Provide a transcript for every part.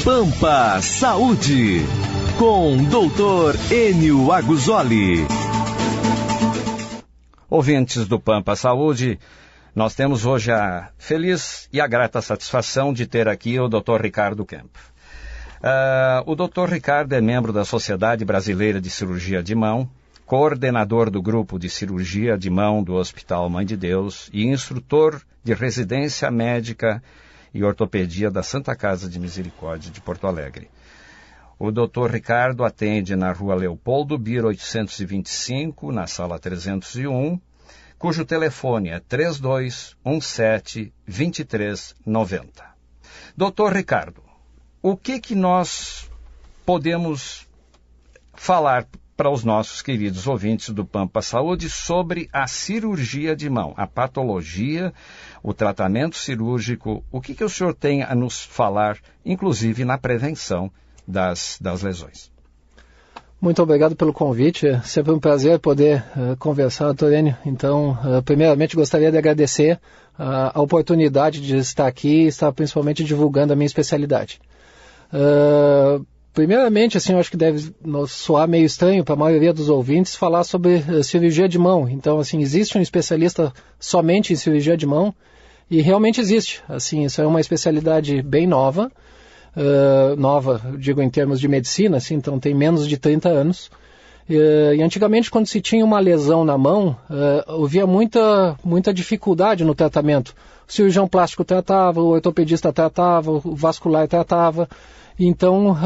Pampa Saúde, com Dr. Enio Aguzoli. Ouvintes do Pampa Saúde, nós temos hoje a feliz e a grata satisfação de ter aqui o Dr. Ricardo Kemp. O Dr. Ricardo é membro da Sociedade Brasileira de Cirurgia de Mão, coordenador do grupo de cirurgia de mão do Hospital Mãe de Deus e instrutor de residência médica e ortopedia da Santa Casa de Misericórdia de Porto Alegre. O Dr. Ricardo atende na Rua Leopoldo Bira 825, na sala 301, cujo telefone é 3217-2390. Dr. Ricardo, o que nós podemos falar para os nossos queridos ouvintes do Pampa Saúde sobre a cirurgia de mão, a patologia, o tratamento cirúrgico? O que o senhor tem a nos falar, inclusive na prevenção das lesões? Muito obrigado pelo convite. É sempre um prazer poder conversar, doutor Enio. Então, primeiramente, gostaria de agradecer a oportunidade de estar aqui e estar principalmente divulgando a minha especialidade. Primeiramente, assim, eu acho que deve soar meio estranho para a maioria dos ouvintes falar sobre cirurgia de mão. Então, assim, existe um especialista somente em cirurgia de mão e realmente existe. Assim, isso é uma especialidade bem nova. Nova, digo em termos de medicina, assim, então tem menos de 30 anos. E antigamente, quando se tinha uma lesão na mão, havia muita dificuldade no tratamento. O cirurgião plástico tratava, o ortopedista tratava, o vascular tratava. Então,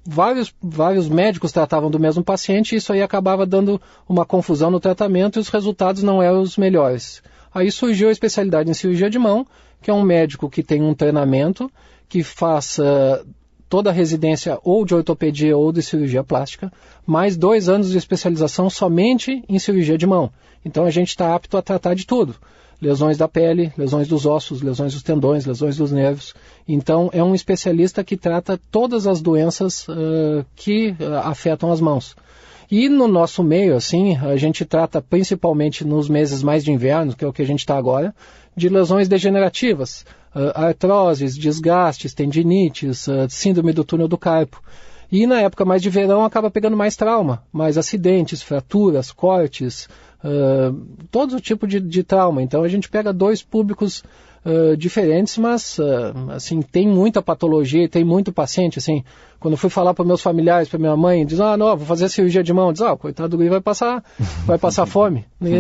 vários médicos tratavam do mesmo paciente e isso aí acabava dando uma confusão no tratamento e os resultados não eram os melhores. Aí surgiu a especialidade em cirurgia de mão, que é um médico que tem um treinamento, que faz toda a residência ou de ortopedia ou de cirurgia plástica, mais 2 anos de especialização somente em cirurgia de mão. Então, a gente está apto a tratar de tudo. Lesões da pele, lesões dos ossos, lesões dos tendões, lesões dos nervos. Então, é um especialista que trata todas as doenças que afetam as mãos. E no nosso meio, assim, a gente trata principalmente nos meses mais de inverno, que é o que a gente está agora, de lesões degenerativas, artroses, desgastes, tendinites, síndrome do túnel do carpo. E na época mais de verão acaba pegando mais trauma, mais acidentes, fraturas, cortes, todo tipo de trauma. Então a gente pega 2 públicos diferentes, mas assim, tem muita patologia e tem muito paciente. Assim, quando eu fui falar para meus familiares, para minha mãe, diz, não, vou fazer cirurgia de mão, diz, coitado do guri vai passar fome. E,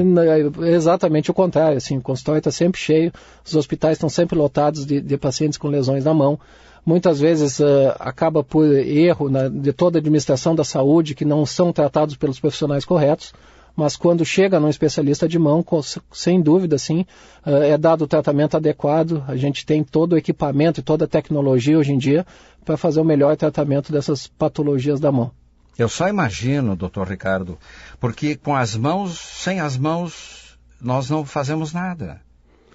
é exatamente o contrário, assim, o consultório está sempre cheio, os hospitais estão sempre lotados de pacientes com lesões na mão. Muitas vezes acaba por erro de toda a administração da saúde, que não são tratados pelos profissionais corretos, mas quando chega num especialista de mão, sem dúvida, sim, é dado o tratamento adequado. A gente tem todo o equipamento e toda a tecnologia hoje em dia para fazer o melhor tratamento dessas patologias da mão. Eu só imagino, doutor Ricardo, porque com as mãos, sem as mãos, nós não fazemos nada,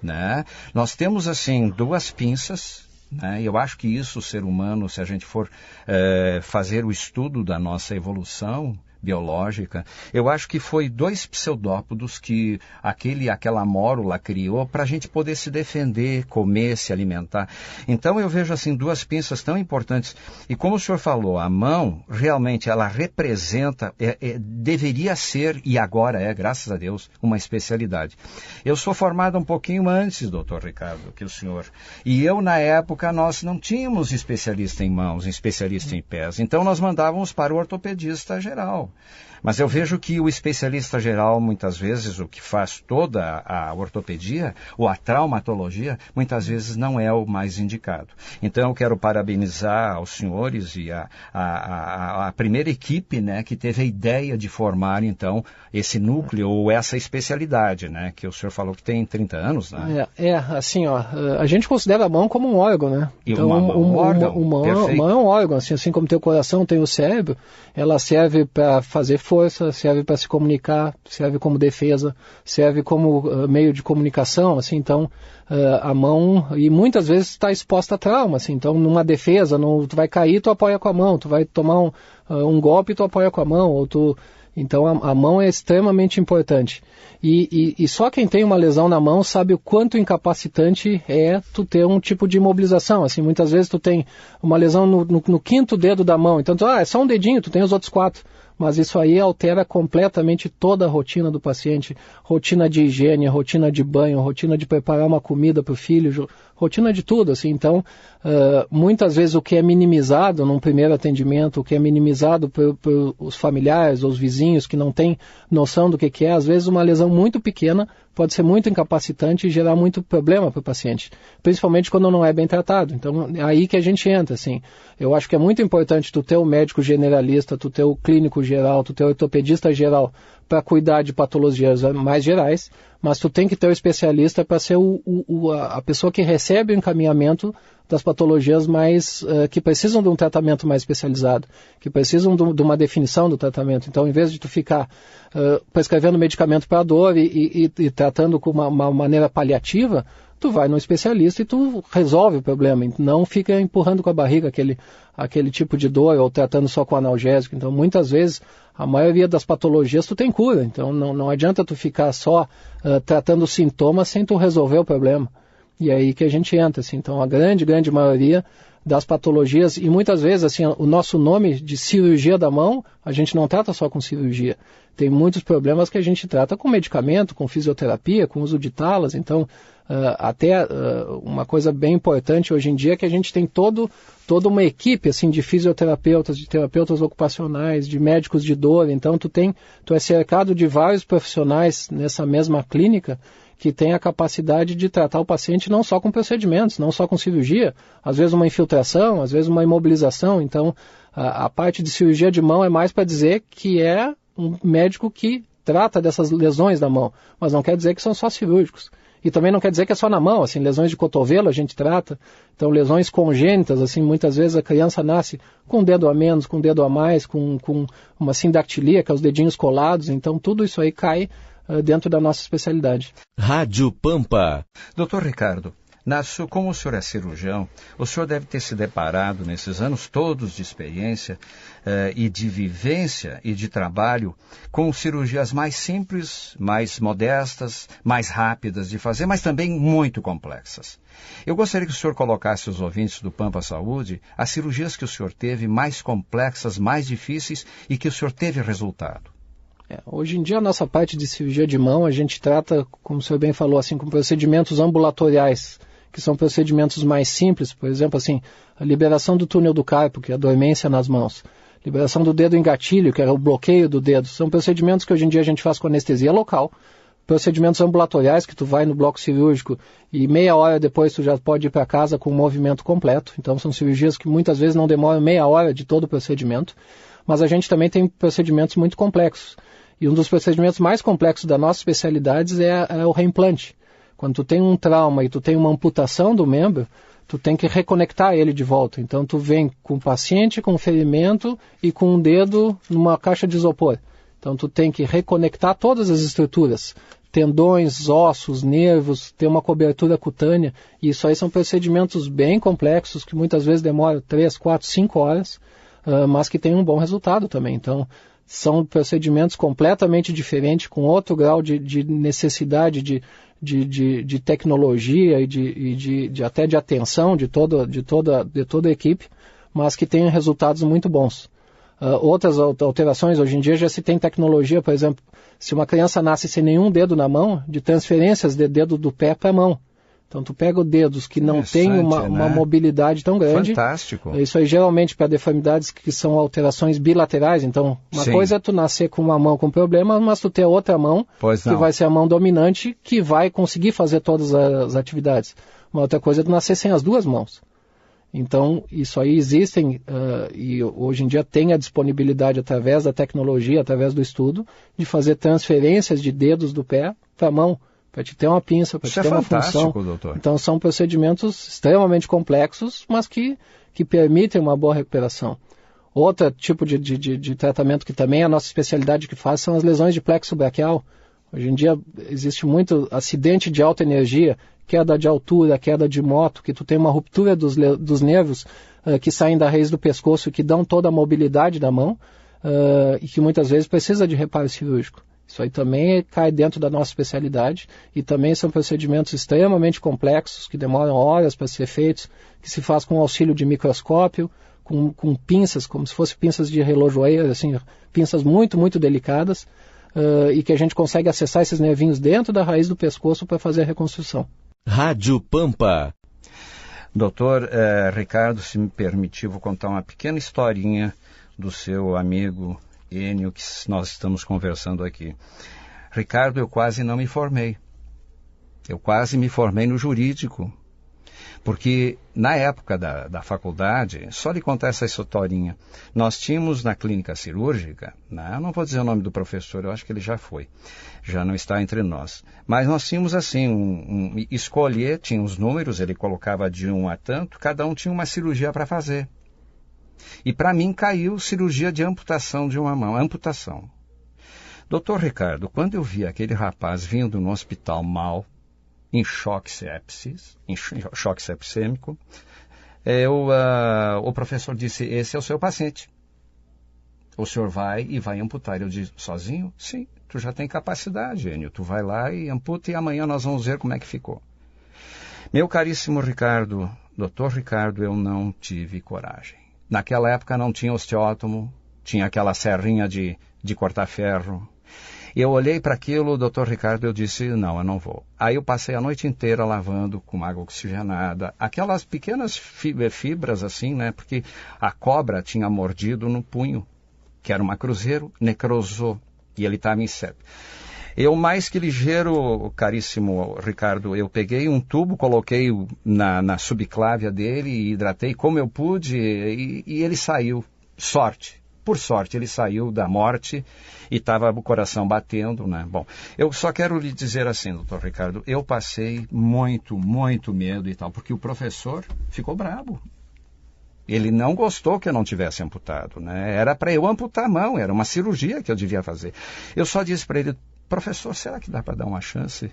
né? Nós temos, assim, 2 pinças, né? Eu acho que isso, o ser humano, se a gente for fazer o estudo da nossa evolução biológica, eu acho que foi 2 pseudópodos que aquela mórula criou para a gente poder se defender, comer, se alimentar. Então eu vejo assim 2 pinças tão importantes. E como o senhor falou, a mão realmente ela representa, deveria ser, e agora graças a Deus, uma especialidade. Eu sou formado um pouquinho antes, doutor Ricardo, que o senhor. E eu, na época, nós não tínhamos especialista em mãos, especialista em pés. Então nós mandávamos para o ortopedista geral. Mas eu vejo que o especialista geral, muitas vezes, o que faz toda a ortopedia, ou a traumatologia, muitas vezes não é o mais indicado. Então eu quero parabenizar aos senhores e a primeira equipe, né, que teve a ideia de formar, então, esse núcleo ou essa especialidade, né, que o senhor falou que tem 30 anos, né? Assim, a gente considera a mão como um órgão, né? Então, uma mão é um órgão, assim como tem o coração, tem o cérebro, ela serve para fazer força, serve para se comunicar, serve como defesa, serve como meio de comunicação, assim, então a mão, e muitas vezes está exposta a trauma, assim, então numa defesa, tu vai cair, tu apoia com a mão, tu vai tomar um golpe, tu apoia com a mão, Então a mão é extremamente importante. E só quem tem uma lesão na mão sabe o quanto incapacitante é tu ter um tipo de imobilização. Assim, muitas vezes tu tem uma lesão no quinto dedo da mão, então é só um dedinho, tu tem os outros 4. Mas isso aí altera completamente toda a rotina do paciente, rotina de higiene, rotina de banho, rotina de preparar uma comida para o filho, rotina de tudo, assim. Então, muitas vezes o que é minimizado num primeiro atendimento, o que é minimizado por os familiares ou os vizinhos que não têm noção do que é, às vezes uma lesão muito pequena pode ser muito incapacitante e gerar muito problema para o paciente, principalmente quando não é bem tratado. Então, é aí que a gente entra, assim. Eu acho que é muito importante tu ter o médico generalista, tu ter o clínico geral, tu ter o ortopedista geral para cuidar de patologias mais gerais, mas tu tem que ter o especialista para ser a pessoa que recebe o encaminhamento das patologias mais que precisam de um tratamento mais especializado, que precisam de uma definição do tratamento. Então, em vez de tu ficar prescrevendo medicamento para dor e tratando com uma maneira paliativa, tu vai num especialista e tu resolve o problema, não fica empurrando com a barriga aquele tipo de dor ou tratando só com analgésico. Então, muitas vezes, a maioria das patologias tu tem cura, então não adianta tu ficar só tratando os sintomas sem tu resolver o problema. E é aí que a gente entra, assim. Então, a grande maioria das patologias, e muitas vezes, assim, o nosso nome de cirurgia da mão, a gente não trata só com cirurgia. Tem muitos problemas que a gente trata com medicamento, com fisioterapia, com uso de talas. Então, uma coisa bem importante hoje em dia é que a gente tem toda uma equipe, assim, de fisioterapeutas, de terapeutas ocupacionais, de médicos de dor. Então, tu é cercado de vários profissionais nessa mesma clínica que tem a capacidade de tratar o paciente não só com procedimentos, não só com cirurgia, às vezes uma infiltração, às vezes uma imobilização. Então, a parte de cirurgia de mão é mais para dizer que é um médico que trata dessas lesões da mão, mas não quer dizer que são só cirúrgicos. E também não quer dizer que é só na mão, assim, lesões de cotovelo a gente trata, então lesões congênitas, assim, muitas vezes a criança nasce com um dedo a menos, com um dedo a mais, com uma sindactilia, que é os dedinhos colados, então tudo isso aí cai dentro da nossa especialidade. Rádio Pampa. Doutor Ricardo, como o senhor é cirurgião, o senhor deve ter se deparado nesses anos todos de experiência e de vivência e de trabalho com cirurgias mais simples, mais modestas, mais rápidas de fazer, mas também muito complexas. Eu gostaria que o senhor colocasse os ouvintes do Pampa Saúde as cirurgias que o senhor teve mais complexas, mais difíceis e que o senhor teve resultado. Hoje em dia, a nossa parte de cirurgia de mão, a gente trata, como o senhor bem falou, assim, com procedimentos ambulatoriais, que são procedimentos mais simples, por exemplo, assim, a liberação do túnel do carpo, que é a dormência nas mãos, liberação do dedo em gatilho, que é o bloqueio do dedo, são procedimentos que hoje em dia a gente faz com anestesia local, procedimentos ambulatoriais, que tu vai no bloco cirúrgico e meia hora depois tu já pode ir para casa com o movimento completo, então são cirurgias que muitas vezes não demoram meia hora de todo o procedimento, mas a gente também tem procedimentos muito complexos. E um dos procedimentos mais complexos da nossa especialidade é o reimplante. Quando tu tem um trauma e tu tem uma amputação do membro, tu tem que reconectar ele de volta. Então tu vem com o paciente, com ferimento e com um dedo numa caixa de isopor. Então tu tem que reconectar todas as estruturas, tendões, ossos, nervos, ter uma cobertura cutânea. E isso aí são procedimentos bem complexos que muitas vezes demoram 3, 4, 5 horas, mas que tem um bom resultado também. Então, são procedimentos completamente diferentes, com outro grau de necessidade de tecnologia e até de atenção de toda a equipe, mas que têm resultados muito bons. Outras alterações, hoje em dia já se tem tecnologia, por exemplo, se uma criança nasce sem nenhum dedo na mão, de transferências de dedo do pé para a mão. Então, tu pega dedos que não têm uma mobilidade tão grande. Fantástico. Isso aí, geralmente, para deformidades que são alterações bilaterais. Então, uma coisa é tu nascer com uma mão com problema, mas tu ter outra mão, que vai ser a mão dominante, que vai conseguir fazer todas as atividades. Uma outra coisa é tu nascer sem as duas mãos. Então, isso aí existem, e hoje em dia tem a disponibilidade, através da tecnologia, através do estudo, de fazer transferências de dedos do pé para a mão, para te ter uma pinça, para te ter uma função. Doutor. Então são procedimentos extremamente complexos, mas que permitem uma boa recuperação. Outro tipo de tratamento que também é a nossa especialidade que faz são as lesões de plexo braquial. Hoje em dia existe muito acidente de alta energia, queda de altura, queda de moto, que tu tem uma ruptura dos nervos que saem da raiz do pescoço, que dão toda a mobilidade da mão. e que muitas vezes precisa de reparo cirúrgico. Isso aí também cai dentro da nossa especialidade e também são procedimentos extremamente complexos, que demoram horas para ser feitos, que se faz com auxílio de microscópio, com pinças, como se fossem pinças de relojoeira, assim, pinças muito, muito delicadas, e que a gente consegue acessar esses nervinhos dentro da raiz do pescoço para fazer a reconstrução. Rádio Pampa. Doutor Ricardo, se me permitir, vou contar uma pequena historinha do seu amigo Enio, que nós estamos conversando aqui. Ricardo, eu quase não me formei. Eu quase me formei no jurídico. Porque na época da faculdade, só lhe contar essa historinha, nós tínhamos na clínica cirúrgica, eu não vou dizer o nome do professor, eu acho que ele já foi, já não está entre nós. Mas nós tínhamos assim, escolher, tinha os números, ele colocava de 1 a tanto, cada um tinha uma cirurgia para fazer. E para mim caiu cirurgia de amputação de uma mão, amputação. Doutor Ricardo, quando eu vi aquele rapaz vindo no hospital mal, em choque sepsêmico, o professor disse, esse é o seu paciente. O senhor vai e vai amputar. Eu disse, sozinho? Sim, tu já tem capacidade, Enio. Tu vai lá e amputa e amanhã nós vamos ver como é que ficou. Meu caríssimo Ricardo, doutor Ricardo, eu não tive coragem. Naquela época não tinha osteótomo, tinha aquela serrinha de cortar ferro. Eu olhei para aquilo, doutor Ricardo, eu disse, não, eu não vou. Aí eu passei a noite inteira lavando com água oxigenada, aquelas pequenas fibras assim, porque a cobra tinha mordido no punho, que era uma cruzeiro, necrosou, e ele estava em septo. Eu, mais que ligeiro, caríssimo Ricardo, eu peguei um tubo, coloquei na subclávia dele e hidratei como eu pude e ele saiu. Sorte. Por sorte, ele saiu da morte e estava o coração batendo, Bom, eu só quero lhe dizer assim, doutor Ricardo, eu passei muito, muito medo e tal, porque o professor ficou bravo. Ele não gostou que eu não tivesse amputado, Era para eu amputar a mão, era uma cirurgia que eu devia fazer. Eu só disse para ele, professor, será que dá para dar uma chance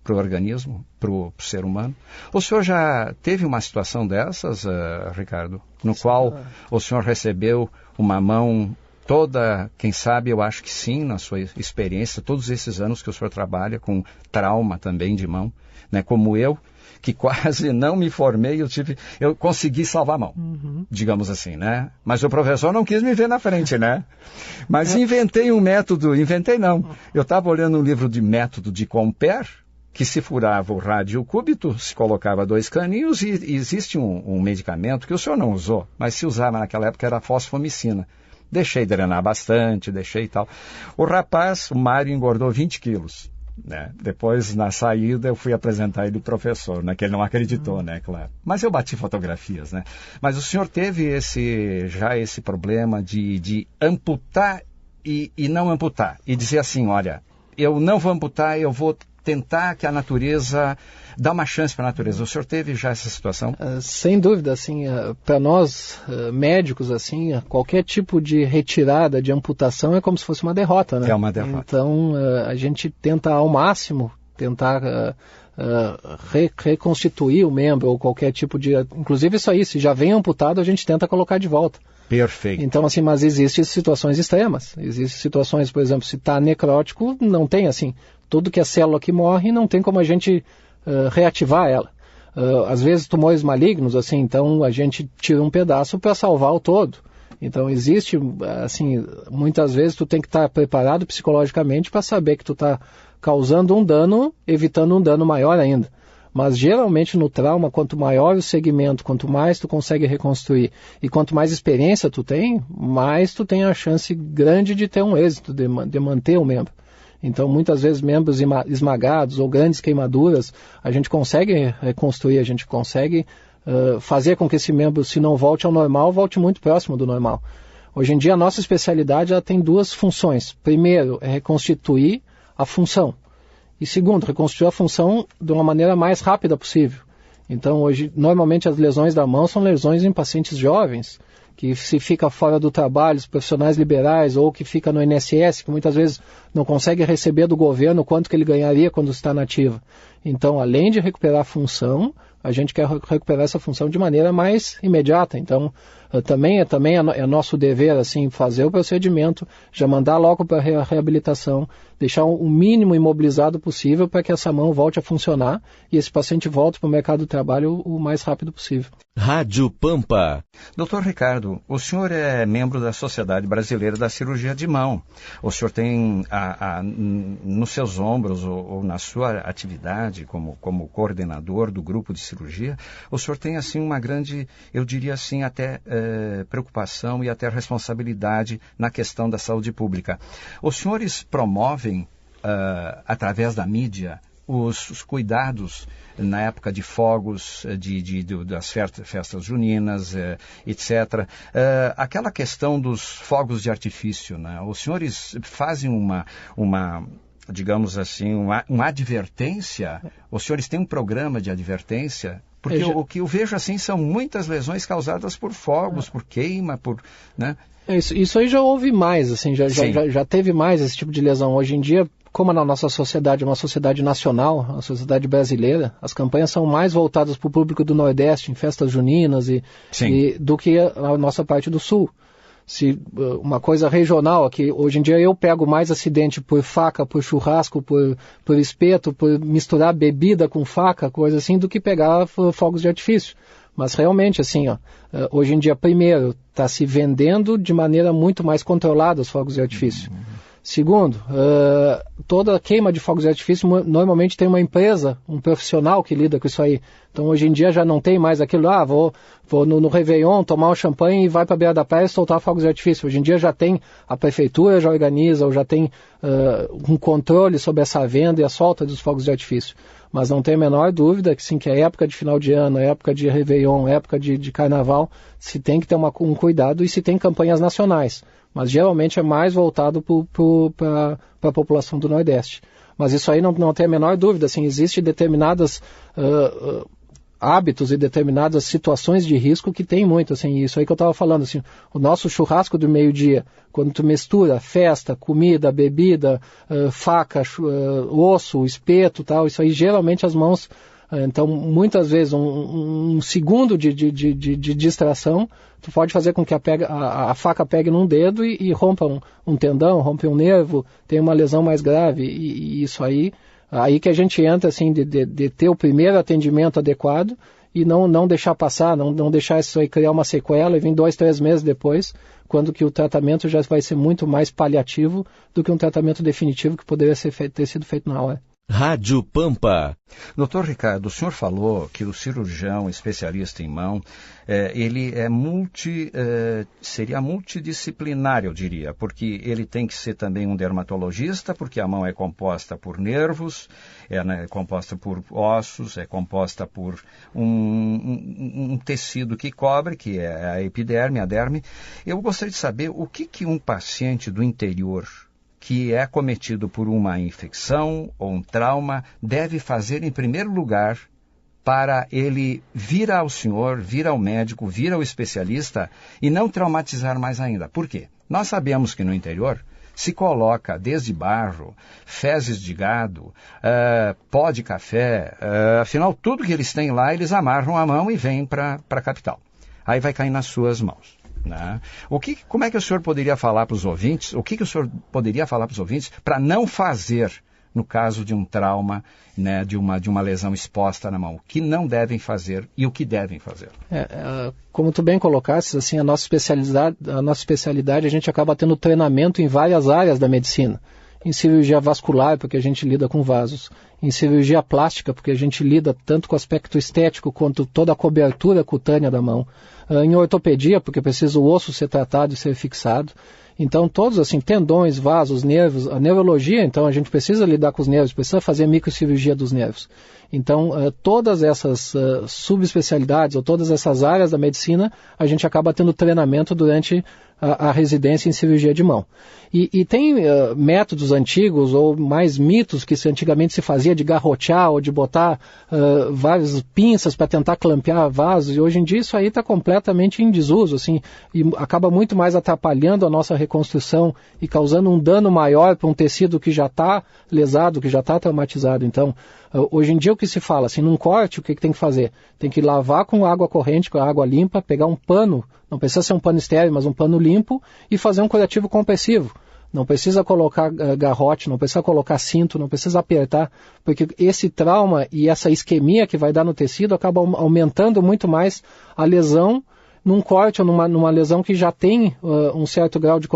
para o organismo, para o ser humano? O senhor já teve uma situação dessas, Ricardo, no qual o senhor recebeu uma mão toda, quem sabe, eu acho que sim, na sua experiência, todos esses anos que o senhor trabalha com trauma também de mão, como eu, que quase não me formei, eu consegui salvar a mão, digamos assim, Mas o professor não quis me ver na frente, Mas inventei um método, eu estava olhando um livro de método de Comper, que se furava o radiocúbito, se colocava 2 caninhos e existe um medicamento que o senhor não usou, mas se usava naquela época era a fosfomicina. Deixei drenar bastante, deixei e tal. O rapaz, o Mário, engordou 20 quilos. Depois, na saída, eu fui apresentar ele ao professor, que ele não acreditou, claro. Mas eu bati fotografias, Mas o senhor teve esse problema de amputar e não amputar. E dizer assim, olha, eu não vou amputar, eu vou tentar que a natureza, dar uma chance para a natureza. O senhor teve já essa situação? Sem dúvida, assim, para nós médicos, assim, qualquer tipo de retirada, de amputação é como se fosse uma derrota, É uma derrota. Então, a gente tenta ao máximo, reconstituir o membro ou qualquer tipo de... Inclusive isso aí, se já vem amputado, a gente tenta colocar de volta. Perfeito. Então, assim, mas existem situações extremas. Existem situações, por exemplo, se está necrótico, não tem, assim, tudo que é célula que morre, não tem como a gente reativar ela. Às vezes, tumores malignos, assim, então a gente tira um pedaço para salvar o todo. Então, existe, assim, muitas vezes tu tem que estar preparado psicologicamente para saber que tu está causando um dano, evitando um dano maior ainda. Mas geralmente no trauma, quanto maior o segmento, quanto mais tu consegue reconstruir e quanto mais experiência tu tem, mais tu tem a chance grande de ter um êxito, de manter o membro. Então muitas vezes membros esmagados ou grandes queimaduras, a gente consegue reconstruir, a gente consegue fazer com que esse membro, se não volte ao normal, volte muito próximo do normal. Hoje em dia a nossa especialidade ela tem 2 funções. Primeiro é reconstituir a função. E segundo, reconstruir a função de uma maneira mais rápida possível. Então, hoje, normalmente as lesões da mão são lesões em pacientes jovens, que se fica fora do trabalho, os profissionais liberais, ou que fica no INSS, que muitas vezes não consegue receber do governo quanto que ele ganharia quando está na ativa. Então, além de recuperar a função, a gente quer recuperar essa função de maneira mais imediata. Então, também é nosso dever assim, fazer o procedimento, já mandar logo para a reabilitação, deixar o mínimo imobilizado possível para que essa mão volte a funcionar e esse paciente volte para o mercado do trabalho o mais rápido possível. Rádio Pampa. Doutor Ricardo, o senhor é membro da Sociedade Brasileira da Cirurgia de Mão. O senhor tem nos seus ombros ou na sua atividade como coordenador do grupo de cirurgia, o senhor tem assim uma grande, eu diria assim, até preocupação e até responsabilidade na questão da saúde pública. Os senhores promovem, através da mídia, os cuidados na época de fogos, das festas juninas, etc. Aquela questão dos fogos de artifício, né? Os senhores fazem uma digamos assim, uma advertência? Os senhores têm um programa de advertência? Porque o que eu vejo assim são muitas lesões causadas por fogos, por queima, né? Isso aí já houve mais, assim, já teve mais esse tipo de lesão. Hoje em dia, como a nossa sociedade é uma sociedade nacional, uma sociedade brasileira, as campanhas são mais voltadas para o público do Nordeste, em festas juninas, do que a nossa parte do Sul. Se uma coisa regional aqui, hoje em dia eu pego mais acidente por faca, por churrasco, por espeto, por misturar bebida com faca, coisa assim, do que pegar fogos de artifício. Mas realmente, assim, hoje em dia, primeiro, está se vendendo de maneira muito mais controlada os fogos de artifício. Segundo, toda queima de fogos de artifício normalmente tem uma empresa, um profissional que lida com isso aí. Então hoje em dia já não tem mais aquilo, vou no Réveillon tomar um champanhe e vai para a beira da praia e soltar fogos de artifício. Hoje em dia já tem, a prefeitura já organiza, ou já tem um controle sobre essa venda e a solta dos fogos de artifício. Mas não tem a menor dúvida que sim, que a época de final de ano, a época de Réveillon, a época de Carnaval, se tem que ter um cuidado e se tem campanhas nacionais. Mas geralmente é mais voltado para a população do Nordeste. Mas isso aí não tem a menor dúvida. Assim, existem determinados hábitos e determinadas situações de risco que tem muito. Assim, isso aí que eu estava falando. Assim, o nosso churrasco do meio-dia, quando tu mistura festa, comida, bebida, faca, osso, espeto, tal, isso aí geralmente as mãos... Então, muitas vezes, um segundo de distração, tu pode fazer com que a faca pegue num dedo e rompa um tendão, rompa um nervo, tenha uma lesão mais grave. E isso aí que a gente entra, assim, de ter o primeiro atendimento adequado e não deixar passar, não deixar isso aí criar uma sequela e vir 2, 3 meses depois, quando que o tratamento já vai ser muito mais paliativo do que um tratamento definitivo que poderia ter sido feito na hora. Rádio Pampa. Doutor Ricardo, o senhor falou que o cirurgião especialista em mão, ele seria multidisciplinar, eu diria, porque ele tem que ser também um dermatologista, porque a mão é composta por nervos, é composta por ossos, é composta por um tecido que cobre, que é a epiderme, a derme. Eu gostaria de saber o que um paciente do interior que é cometido por uma infecção ou um trauma, deve fazer em primeiro lugar para ele vir ao senhor, vir ao médico, vir ao especialista e não traumatizar mais ainda. Por quê? Nós sabemos que no interior se coloca desde barro, fezes de gado, pó de café, afinal tudo que eles têm lá, eles amarram a mão e vêm para a capital. Aí vai cair nas suas mãos. Né? Como é que o senhor poderia falar para os ouvintes? O que o senhor poderia falar para os ouvintes para não fazer no caso de um trauma, né, de uma lesão exposta na mão? O que não devem fazer e o que devem fazer? Como tu bem colocasses, assim, a nossa especialidade, a gente acaba tendo treinamento em várias áreas da medicina. Em cirurgia vascular, porque a gente lida com vasos. Em cirurgia plástica, porque a gente lida tanto com o aspecto estético quanto toda a cobertura cutânea da mão. Em ortopedia, porque precisa o osso ser tratado e ser fixado. Então, todos, assim, tendões, vasos, nervos, a neurologia, então, a gente precisa lidar com os nervos, precisa fazer microcirurgia dos nervos. Então, todas essas subespecialidades ou todas essas áreas da medicina, a gente acaba tendo treinamento durante a residência em cirurgia de mão. E tem métodos antigos ou mais mitos que antigamente se fazia de garrotear ou de botar várias pinças para tentar clampear vasos, e hoje em dia isso aí está completamente em desuso, assim, e acaba muito mais atrapalhando a nossa reconstrução e causando um dano maior para um tecido que já está lesado, que já está traumatizado. Então, Hoje em dia o que se fala, assim, num corte, o que tem que fazer? Tem que lavar com água corrente, com água limpa, pegar um pano, não precisa ser um pano estéril, mas um pano limpo, e fazer um curativo compressivo. Não precisa colocar garrote, não precisa colocar cinto, não precisa apertar, porque esse trauma e essa isquemia que vai dar no tecido acaba aumentando muito mais a lesão num corte ou numa lesão que já tem um certo grau de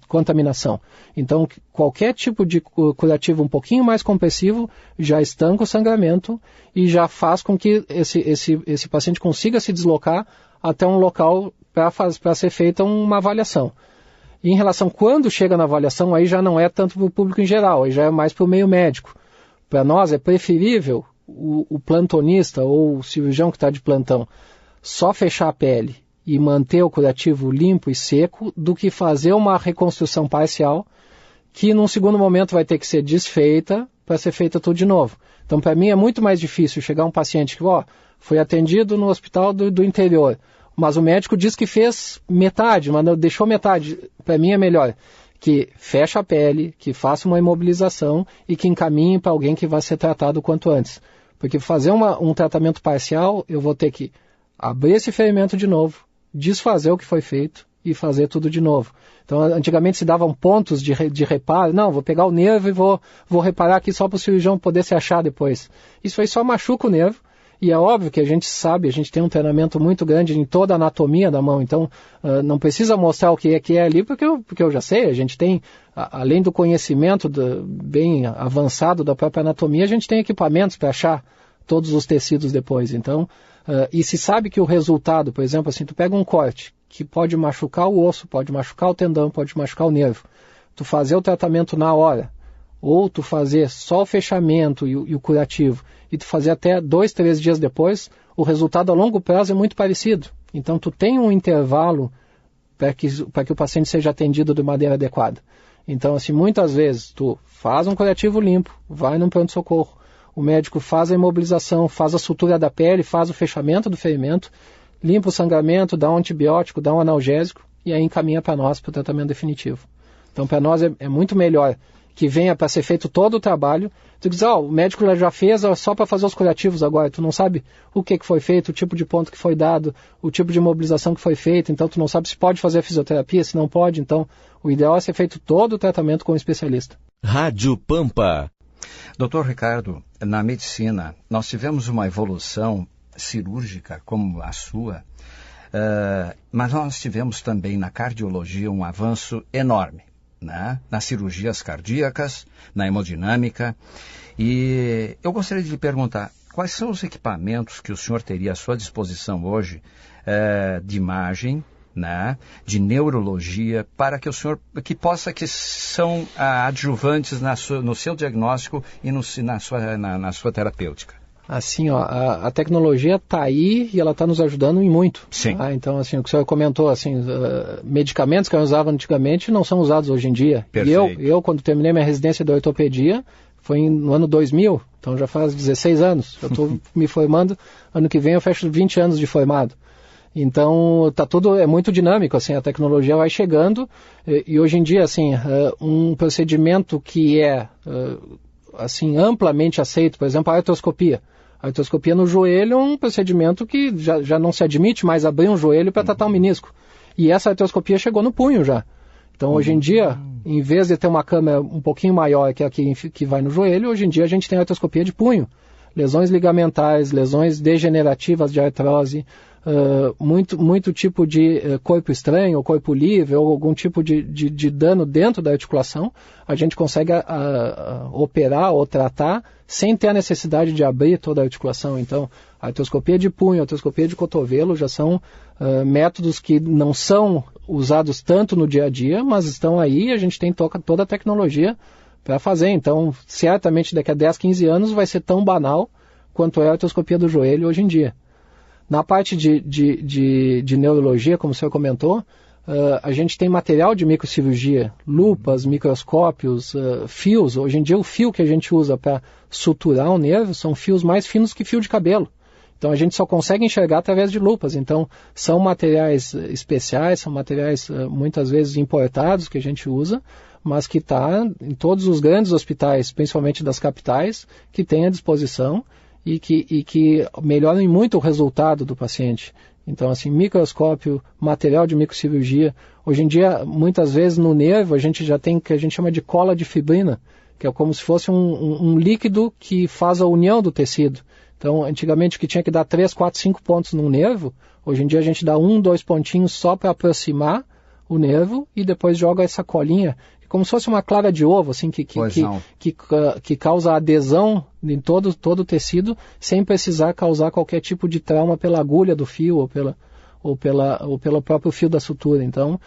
contaminação. Então, qualquer tipo de curativo um pouquinho mais compressivo já estanca o sangramento e já faz com que esse paciente consiga se deslocar até um local para ser feita uma avaliação. E em relação quando chega na avaliação, aí já não é tanto para o público em geral, aí já é mais para o meio médico. Para nós é preferível o plantonista ou o cirurgião que está de plantão só fechar a pele e manter o curativo limpo e seco do que fazer uma reconstrução parcial que num segundo momento vai ter que ser desfeita para ser feita tudo de novo. Então para mim é muito mais difícil chegar um paciente que foi atendido no hospital do interior, mas o médico diz que fez metade, mas não deixou metade. Para mim é melhor que feche a pele, que faça uma imobilização e que encaminhe para alguém que vai ser tratado o quanto antes. Porque fazer um tratamento parcial, eu vou ter que abrir esse ferimento de novo, desfazer o que foi feito e fazer tudo de novo. Então, antigamente se davam pontos de reparo. Não, vou pegar o nervo e vou reparar aqui só para o cirurgião poder se achar depois. Isso aí só machuca o nervo. E é óbvio que a gente sabe, a gente tem um treinamento muito grande em toda a anatomia da mão, então não precisa mostrar o que é ali, porque eu já sei, a gente tem, além do conhecimento bem avançado da própria anatomia, a gente tem equipamentos para achar todos os tecidos depois. Então, e se sabe que o resultado, por exemplo, assim, tu pega um corte que pode machucar o osso, pode machucar o tendão, pode machucar o nervo, tu fazer o tratamento na hora, ou tu fazer só o fechamento e o curativo, e tu fazer até 2-3 dias depois, o resultado a longo prazo é muito parecido. Então tu tem um intervalo para que o paciente seja atendido de maneira adequada. Então, assim, muitas vezes tu faz um curativo limpo, vai num pronto-socorro, o médico faz a imobilização, faz a sutura da pele, faz o fechamento do ferimento, limpa o sangramento, dá um antibiótico, dá um analgésico, e aí encaminha para nós para o tratamento definitivo. Então, para nós é muito melhor que venha para ser feito todo o trabalho. Tu diz, o médico já fez só para fazer os curativos agora. Tu não sabe o que foi feito, o tipo de ponto que foi dado, o tipo de imobilização que foi feito. Então, tu não sabe se pode fazer a fisioterapia, se não pode. Então, o ideal é ser feito todo o tratamento com um especialista. Rádio Pampa. Doutor Ricardo, na medicina, nós tivemos uma evolução cirúrgica como a sua, mas nós tivemos também na cardiologia um avanço enorme. Né? Nas cirurgias cardíacas, na hemodinâmica. E eu gostaria de lhe perguntar, quais são os equipamentos que o senhor teria à sua disposição hoje de imagem, né, de neurologia, para que o senhor, que são adjuvantes no seu diagnóstico e na sua terapêutica? Assim, a tecnologia está aí e ela está nos ajudando em muito. Sim. Tá? Então, assim, o que o senhor comentou, assim, medicamentos que eu usava antigamente não são usados hoje em dia. Perfeito. E eu, quando terminei minha residência de ortopedia, foi no ano 2000, então já faz 16 anos. Eu estou me formando, ano que vem eu fecho 20 anos de formado. Então, é muito dinâmico, assim, a tecnologia vai chegando e hoje em dia, assim, um procedimento que assim, amplamente aceito, por exemplo, a artroscopia. A artroscopia no joelho é um procedimento que já não se admite mais abrir um joelho para tratar um menisco. E essa artroscopia chegou no punho já. Então, hoje em dia, em vez de ter uma câmera um pouquinho maior que a que vai no joelho, hoje em dia a gente tem a artroscopia de punho. Lesões ligamentares, lesões degenerativas de artrose, muito tipo de corpo estranho, ou corpo livre, ou algum tipo de dano dentro da articulação, a gente consegue operar ou tratar sem ter a necessidade de abrir toda a articulação. Então, a artroscopia de punho, a artroscopia de cotovelo já são métodos que não são usados tanto no dia a dia, mas estão aí e a gente tem toda a tecnologia para fazer. Então, certamente daqui a 10, 15 anos vai ser tão banal quanto é a artroscopia do joelho hoje em dia. Na parte de neurologia, como o senhor comentou, a gente tem material de microcirurgia, lupas, microscópios, fios. Hoje em dia o fio que a gente usa para suturar um nervo são fios mais finos que fio de cabelo. Então a gente só consegue enxergar através de lupas. Então são materiais especiais, são materiais muitas vezes importados que a gente usa, mas que está em todos os grandes hospitais, principalmente das capitais, que tem à disposição e que melhoram muito o resultado do paciente. Então, assim, microscópio, material de microcirurgia. Hoje em dia, muitas vezes no nervo, a gente já tem o que a gente chama de cola de fibrina, que é como se fosse um líquido que faz a união do tecido. Então, antigamente, que tinha que dar 3, 4, 5 pontos no nervo, hoje em dia a gente dá 1, 2 pontinhos só para aproximar o nervo e depois joga essa colinha, como se fosse uma clara de ovo, assim, que causa adesão em todo o tecido, sem precisar causar qualquer tipo de trauma pela agulha do fio ou pelo próprio fio da sutura. Então,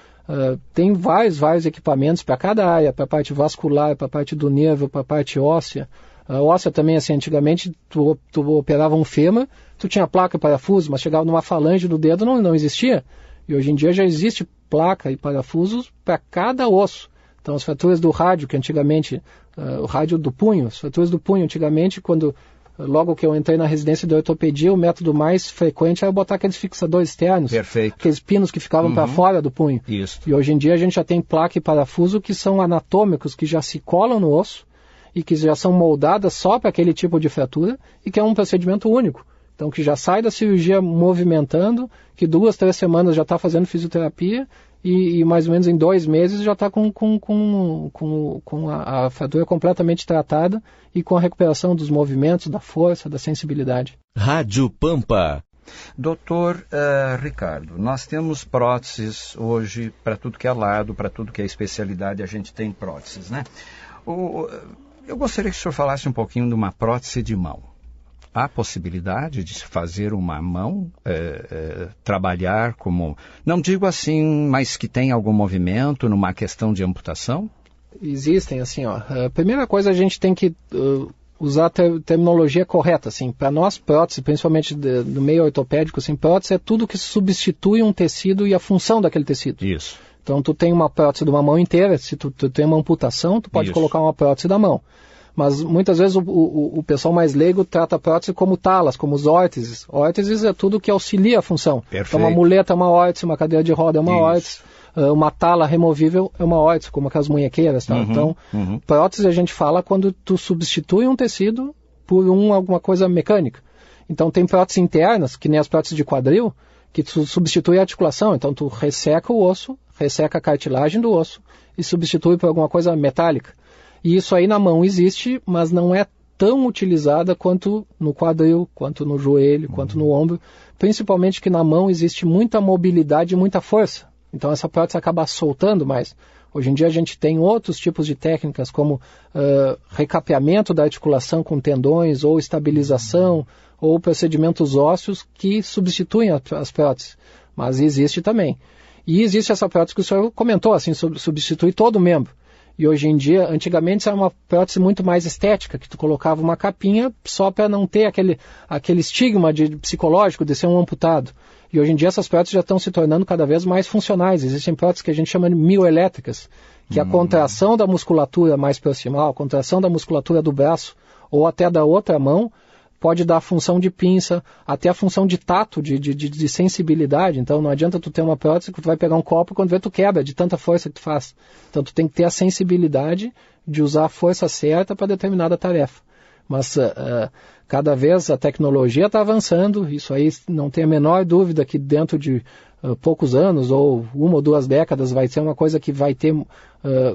tem vários equipamentos para cada área, para a parte vascular, para a parte do nervo, para a parte óssea. A óssea também, assim, antigamente tu operava um fêmur, tu tinha placa e parafuso, mas chegava numa falange do dedo, não existia. E hoje em dia já existe placa e parafusos para cada osso. Então as fraturas do rádio, que antigamente, o rádio do punho, as fraturas do punho, antigamente, logo que eu entrei na residência de ortopedia, o método mais frequente era botar aqueles fixadores externos. Perfeito. Aqueles pinos que ficavam para fora do punho. Isso. E hoje em dia a gente já tem placa e parafuso que são anatômicos, que já se colam no osso e que já são moldadas só para aquele tipo de fratura e que é um procedimento único. Então, que já sai da cirurgia movimentando, que 2, 3 semanas já está fazendo fisioterapia e mais ou menos em 2 meses já está com a fratura completamente tratada e com a recuperação dos movimentos, da força, da sensibilidade. Rádio Pampa. Doutor Ricardo, nós temos próteses hoje para tudo que é lado, para tudo que é especialidade, a gente tem próteses, né? Eu gostaria que o senhor falasse um pouquinho de uma prótese de mão. Há possibilidade de se fazer uma mão, trabalhar como, não digo assim, mas que tem algum movimento numa questão de amputação? Existem, assim, ó. A primeira coisa, a gente tem que usar a terminologia correta, assim. Para nós, prótese, principalmente no meio ortopédico, assim, prótese é tudo que substitui um tecido e a função daquele tecido. Isso. Então, tu tem uma prótese de uma mão inteira, se tu tem uma amputação, tu pode colocar uma prótese da mão. Mas muitas vezes o pessoal mais leigo trata a prótese como talas, como os órteses. Órteses é tudo que auxilia a função. Perfeito. Então uma muleta é uma órtese, uma cadeira de roda é uma órtese, uma tala removível é uma órtese, como aquelas munhequeiras. Tá? Então, prótese a gente fala quando tu substitui um tecido por alguma coisa mecânica. Então tem próteses internas, que nem as próteses de quadril, que tu substitui a articulação. Então tu resseca o osso, resseca a cartilagem do osso e substitui por alguma coisa metálica. E isso aí na mão existe, mas não é tão utilizada quanto no quadril, quanto no joelho, quanto no ombro. Principalmente que na mão existe muita mobilidade e muita força. Então essa prótese acaba soltando mais. Hoje em dia a gente tem outros tipos de técnicas, como recapeamento da articulação com tendões, ou estabilização, ou procedimentos ósseos que substituem as próteses. Mas existe também. E existe essa prótese que o senhor comentou, assim, substitui todo o membro. E hoje em dia, antigamente era uma prótese muito mais estética, que tu colocava uma capinha só para não ter aquele estigma psicológico de ser um amputado. E hoje em dia essas próteses já estão se tornando cada vez mais funcionais. Existem próteses que a gente chama de mioelétricas, que a contração da musculatura mais proximal, a contração da musculatura do braço ou até da outra mão, pode dar a função de pinça, até a função de tato, de sensibilidade. Então não adianta tu ter uma prótese que tu vai pegar um copo e quando vê tu quebra, de tanta força que tu faz. Então tu tem que ter a sensibilidade de usar a força certa para determinada tarefa. Mas cada vez a tecnologia está avançando, isso aí não tem a menor dúvida que dentro de poucos anos ou 1 ou 2 décadas vai ser uma coisa que vai ter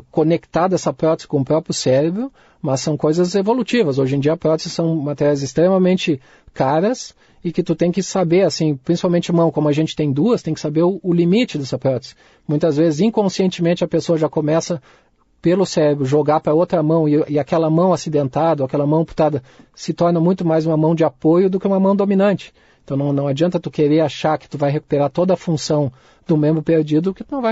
conectada essa prótese com o próprio cérebro, mas são coisas evolutivas. Hoje em dia próteses são materiais extremamente caras e que tu tem que saber, assim, principalmente mão, como a gente tem 2, tem que saber o limite dessa prótese. Muitas vezes inconscientemente a pessoa já começa pelo cérebro jogar para outra mão e aquela mão acidentada, aquela mão amputada se torna muito mais uma mão de apoio do que uma mão dominante. Então não adianta tu querer achar que tu vai recuperar toda a função do membro perdido, que tu não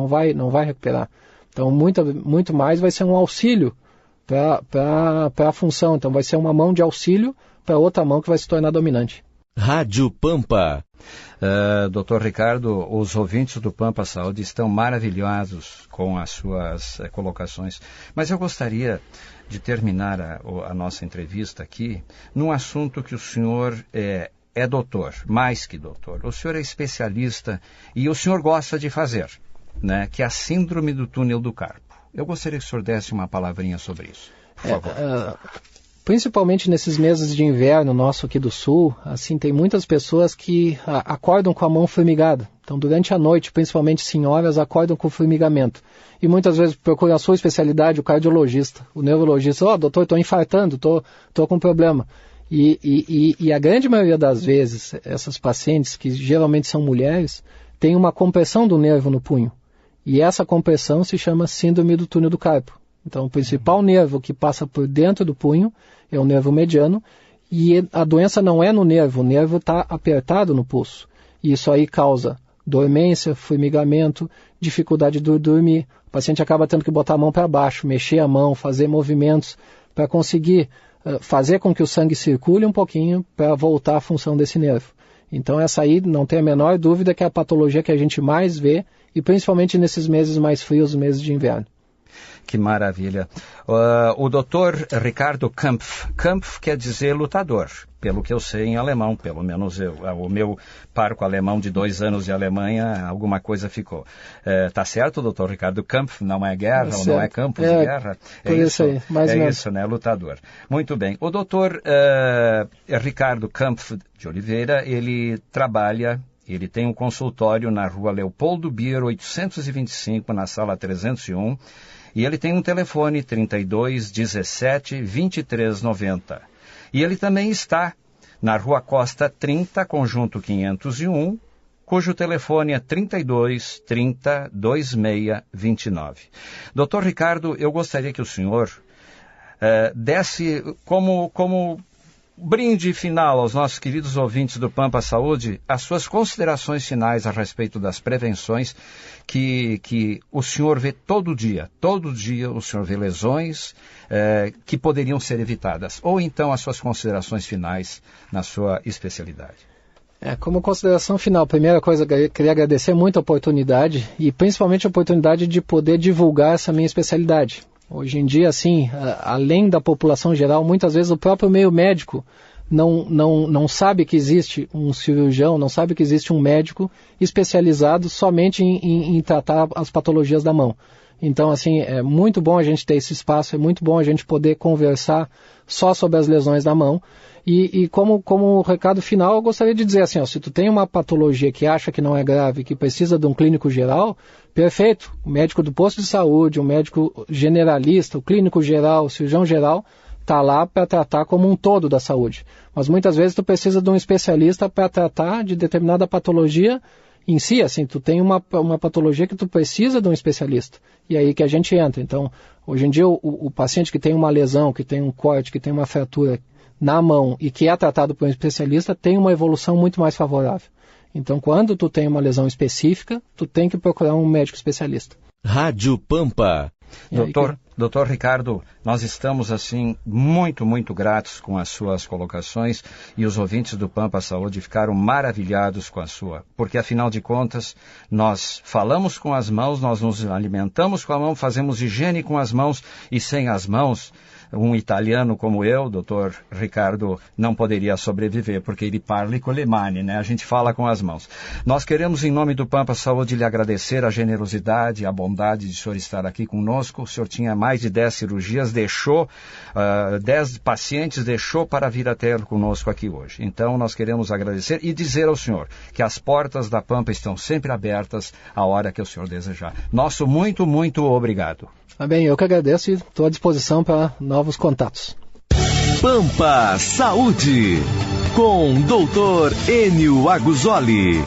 vai recuperar. Então muito mais vai ser um auxílio para a função. Então vai ser uma mão de auxílio para outra mão que vai se tornar dominante. Rádio Pampa. Doutor Ricardo, os ouvintes do Pampa Saúde estão maravilhosos com as suas colocações, mas eu gostaria de terminar a nossa entrevista aqui num assunto que o senhor é doutor, mais que doutor. O senhor é especialista e o senhor gosta de fazer, né, que é a síndrome do túnel do carpo. Eu gostaria que o senhor desse uma palavrinha sobre isso, por favor. Principalmente nesses meses de inverno nosso aqui do sul, assim, tem muitas pessoas que acordam com a mão formigada. Então, durante a noite, principalmente senhoras, acordam com formigamento. E muitas vezes procuram a sua especialidade, o cardiologista, o neurologista. Doutor, estou infartando, estou com problema. E a grande maioria das vezes, essas pacientes, que geralmente são mulheres, têm uma compressão do nervo no punho. E essa compressão se chama síndrome do túnel do carpo. Então, o principal nervo que passa por dentro do punho é o nervo mediano, e a doença não é no nervo, o nervo está apertado no pulso. E isso aí causa dormência, formigamento, dificuldade de dormir. O paciente acaba tendo que botar a mão para baixo, mexer a mão, fazer movimentos para conseguir fazer com que o sangue circule um pouquinho para voltar à função desse nervo. Então, essa aí não tem a menor dúvida que é a patologia que a gente mais vê, e principalmente nesses meses mais frios, meses de inverno. Que maravilha. O Dr. Ricardo Kampf. Kampf quer dizer lutador, pelo que eu sei em alemão, pelo menos o meu parco alemão de 2 anos de Alemanha, alguma coisa ficou. Tá certo, Dr. Ricardo Kampf? Não é guerra, ou não é campo de guerra? É isso aí, mais ou menos. Isso, né? Lutador. Muito bem. O Dr. Ricardo Kampf de Oliveira, ele trabalha... Ele tem um consultório na rua Leopoldo Bier, 825, na sala 301, e ele tem um telefone 32 17 23 90. E ele também está na rua Costa 30, conjunto 501, cujo telefone é 32 30 26 29. Doutor Ricardo, eu gostaria que o senhor desse como brinde final aos nossos queridos ouvintes do Pampa Saúde, as suas considerações finais a respeito das prevenções que o senhor vê todo dia o senhor vê lesões que poderiam ser evitadas, ou então as suas considerações finais na sua especialidade. Como consideração final, primeira coisa, eu queria agradecer muito a oportunidade, e principalmente a oportunidade de poder divulgar essa minha especialidade. Hoje em dia, assim, além da população geral, muitas vezes o próprio meio médico não sabe que existe um cirurgião, não sabe que existe um médico especializado somente em tratar as patologias da mão. Então, assim, é muito bom a gente ter esse espaço, é muito bom a gente poder conversar só sobre as lesões da mão. E como recado final, eu gostaria de dizer assim, se tu tem uma patologia que acha que não é grave, que precisa de um clínico geral, perfeito. O médico do posto de saúde, o médico generalista, o clínico geral, o cirurgião geral, está lá para tratar como um todo da saúde. Mas muitas vezes tu precisa de um especialista para tratar de determinada patologia em si, assim, tu tem uma patologia que tu precisa de um especialista. E aí que a gente entra. Então, hoje em dia, o paciente que tem uma lesão, que tem um corte, que tem uma fratura na mão e que é tratado por um especialista, tem uma evolução muito mais favorável. Então, quando tu tem uma lesão específica, tu tem que procurar um médico especialista. Rádio Pampa. Doutor Ricardo, nós estamos, assim, muito, muito gratos com as suas colocações, e os ouvintes do Pampa Saúde ficaram maravilhados com a sua, porque, afinal de contas, nós falamos com as mãos, nós nos alimentamos com a mão, fazemos higiene com as mãos, e sem as mãos, um italiano como eu, doutor Ricardo, não poderia sobreviver, porque ele parla con le mani, né? A gente fala com as mãos. Nós queremos, em nome do Pampa Saúde, lhe agradecer a generosidade, a bondade de o senhor estar aqui conosco. O senhor tinha mais de 10 cirurgias, deixou 10 pacientes, deixou para vir até conosco aqui hoje. Então, nós queremos agradecer e dizer ao senhor que as portas da Pampa estão sempre abertas a hora que o senhor desejar. Nosso muito, muito obrigado. Bem, eu que agradeço e estou à disposição para novos contatos. Pampa Saúde, com Dr. Enio Aguzoli.